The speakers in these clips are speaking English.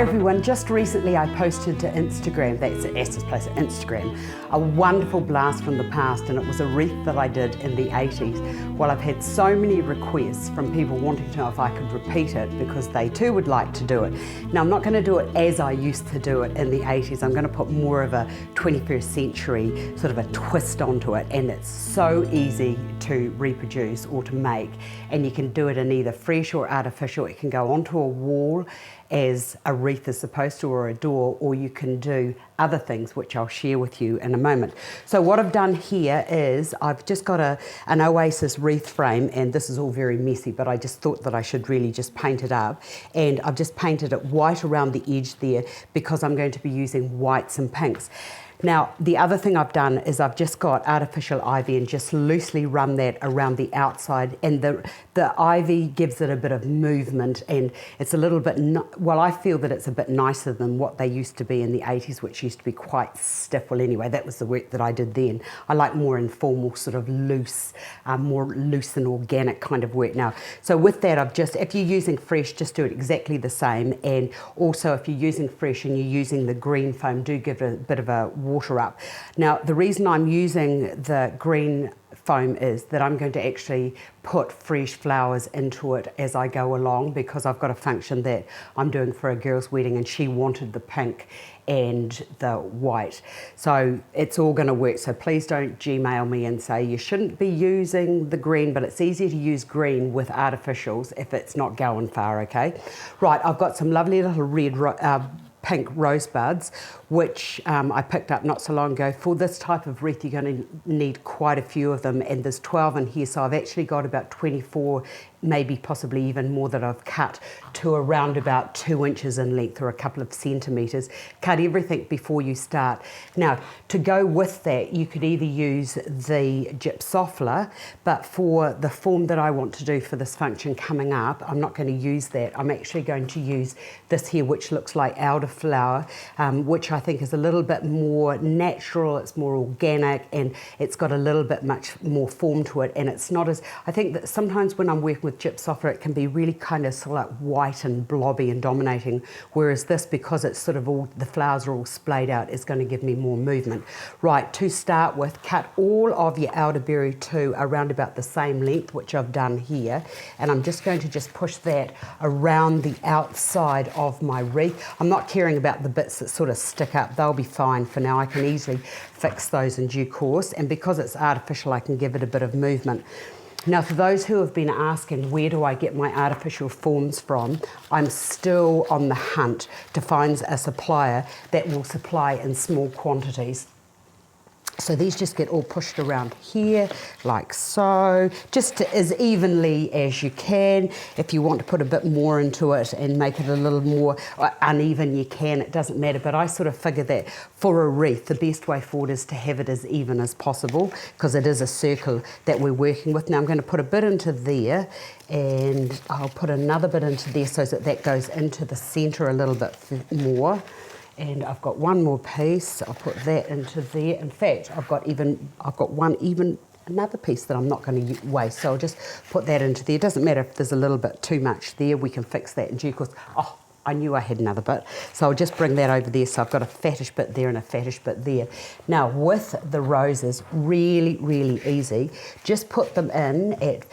Hi everyone, just recently I posted to Instagram, that's at Astar's Place at Instagram, a wonderful blast from the past, and it was a wreath that I did in the 80s. Well, I've had so many requests from people wanting to know if I could repeat it because they too would like to do it. Now, I'm not going to do it as I used to do it in the 80s. I'm going to put more of a 21st century sort of a twist onto it, and it's so easy to reproduce or to make, and you can do it in either fresh or artificial. It can go onto a wall as a wreath is supposed to, or a door, or you can do other things which I'll share with you in a moment. So what I've done here is I've just got an Oasis wreath frame, and this is all very messy, but I just thought that I should really just paint it up, and I've just painted it white around the edge there because I'm going to be using whites and pinks. Now, the other thing I've done is I've just got artificial ivy and just loosely run that around the outside, and the ivy gives it a bit of movement, and it's a little bit, well, I feel that it's a bit nicer than what they used to be in the 80s, which used to be quite stiff. Well, anyway, that was the work that I did then. I like more informal, sort of loose, more loose and organic kind of work now. So with that, I've just, if you're using fresh, just do it exactly the same, and also if you're using fresh and you're using the green foam, do give it a bit of a water up. Now, the reason I'm using the green foam is that I'm going to actually put fresh flowers into it as I go along, because I've got a function that I'm doing for a girl's wedding and she wanted the pink and the white. So it's all going to work. So please don't Gmail me and say you shouldn't be using the green, but it's easier to use green with artificials if it's not going far, okay? Right, I've got some lovely little red pink rosebuds, which I picked up not so long ago. For this type of wreath, you're going to need quite a few of them, and there's 12 in here, so I've actually got about 24, maybe possibly even more, that I've cut to around about 2 inches in length or a couple of centimetres. Cut everything before you start. Now, to go with that, you could either use the gypsophila, but for the form that I want to do for this function coming up, I'm not going to use that. I'm actually going to use this here, which looks like elderflower, which I think is a little bit more natural, it's more organic, and it's got a little bit much more form to it, and it's not as, I think that sometimes when I'm working with gypsophila, it can be really kind of sort of like white and blobby and dominating, whereas this, because it's sort of all, the flowers are all splayed out, is going to give me more movement. Right, to start with, cut all of your elderberry to around about the same length, which I've done here, and I'm just going to just push that around the outside of my wreath. I'm not caring about the bits that sort of stick up, they'll be fine for now. I can easily fix those in due course, and because it's artificial, I can give it a bit of movement. Now, for those who have been asking where do I get my artificial forms from, I'm still on the hunt to find a supplier that will supply in small quantities. So these just get all pushed around here, like so, just as evenly as you can. If you want to put a bit more into it and make it a little more uneven, you can, it doesn't matter. But I sort of figure that for a wreath, the best way forward is to have it as even as possible, because it is a circle that we're working with. Now I'm going to put a bit into there, and I'll put another bit into there so that that goes into the centre a little bit more. And I've got one more piece, I'll put that into there. In fact, I've got another piece that I'm not going to waste, so I'll just put that into there. It doesn't matter if there's a little bit too much there, we can fix that in due course. Oh, I knew I had another bit, so I'll just bring that over there. So I've got a fattish bit there and a fattish bit there. Now with the roses, really, really easy. Just put them in at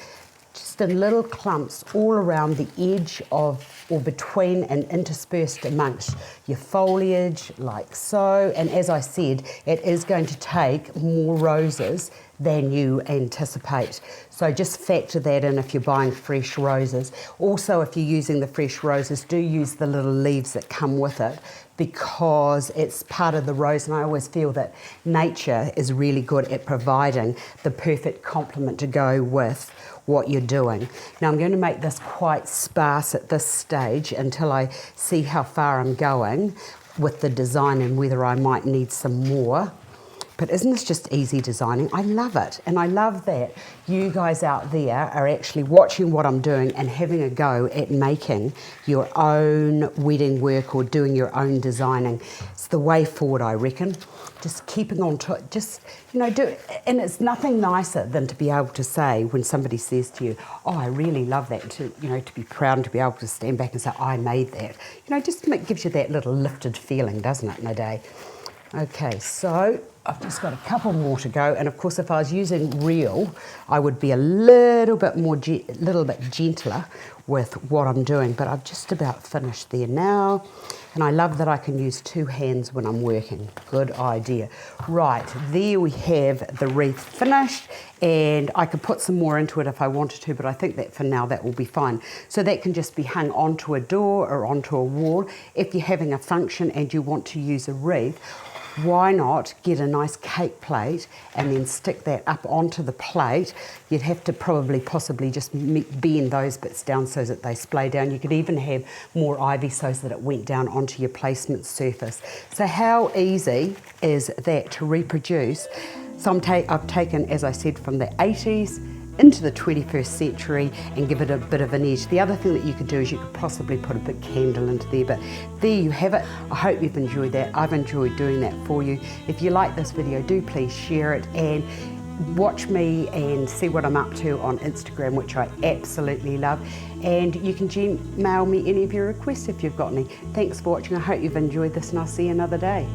just in little clumps all around the edge of, or between and interspersed amongst your foliage, like so. And as I said, it is going to take more roses than you anticipate. So just factor that in if you're buying fresh roses. Also, if you're using the fresh roses, do use the little leaves that come with it, because it's part of the rose, and I always feel that nature is really good at providing the perfect complement to go with what you're doing. Now I'm going to make this quite sparse at this stage until I see how far I'm going with the design and whether I might need some more. But isn't this just easy designing? I love it. And I love that you guys out there are actually watching what I'm doing and having a go at making your own wedding work or doing your own designing. It's the way forward, I reckon. Just keeping on to it, just, you know, do it. And it's nothing nicer than to be able to say when somebody says to you, oh, I really love that, to, you know, to be proud and to be able to stand back and say, I made that. You know, just gives you that little lifted feeling, doesn't it, in a day? Okay, so I've just got a couple more to go, and of course if I was using real, I would be a little bit gentler with what I'm doing, but I've just about finished there now, and I love that I can use two hands when I'm working. Good idea. Right, there we have the wreath finished, and I could put some more into it if I wanted to, but I think that for now that will be fine. So that can just be hung onto a door or onto a wall. If you're having a function and you want to use a wreath, why not get a nice cake plate and then stick that up onto the plate? You'd have to possibly just bend those bits down so that they splay down. You could even have more ivy so that it went down onto your placement surface. So how easy is that to reproduce? So I've taken, as I said, from the 80s into the 21st century and give it a bit of an edge. The other thing that you could do is you could possibly put a big candle into there, but there you have it. I hope you've enjoyed that. I've enjoyed doing that for you. If you like this video, do please share it and watch me and see what I'm up to on Instagram, which I absolutely love. And you can Gmail me any of your requests if you've got any. Thanks for watching. I hope you've enjoyed this, and I'll see you another day.